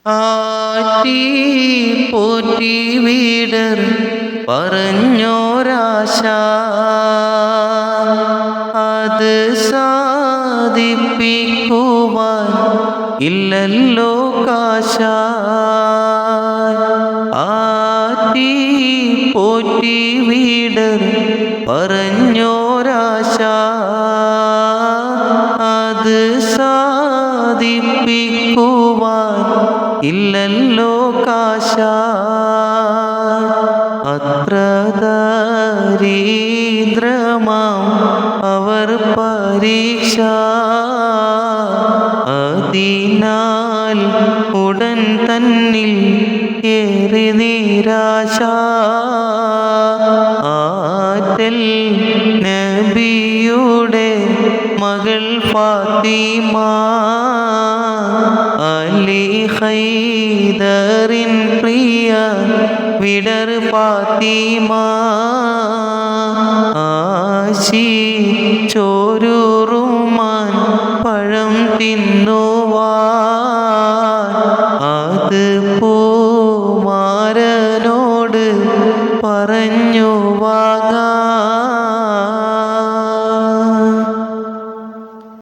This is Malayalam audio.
ആറ്റി പോറ്റി വീടർ പറഞ്ഞോരാശ അത് സാധിപ്പിക്കുവാൻ ഇല്ലല്ലോ കാശ. ആറ്റി പോറ്റി വീടർ പറഞ്ഞോരാശ അത് സാധിപ്പിക്കുവാൻ ഇല്ലല്ലോ കാശ. അത്ര ദരിദ്രമാം അവർ പരീക്ഷ അതിനാൽ ഉടൻ തന്നിൽ ഏറി നിരാശ. ആറ്റൽ നബിയുടെ മകൾ ഫാത്തിമ അലി ഹൈദറിൻ പ്രിയ വിടർ ഫാത്തിമ ആശി ചോരുറുമാൻ പഴം തിന്നുവാൻ അത് പൂമാരനോട് പറഞ്ഞു വാങ്ങാൻ.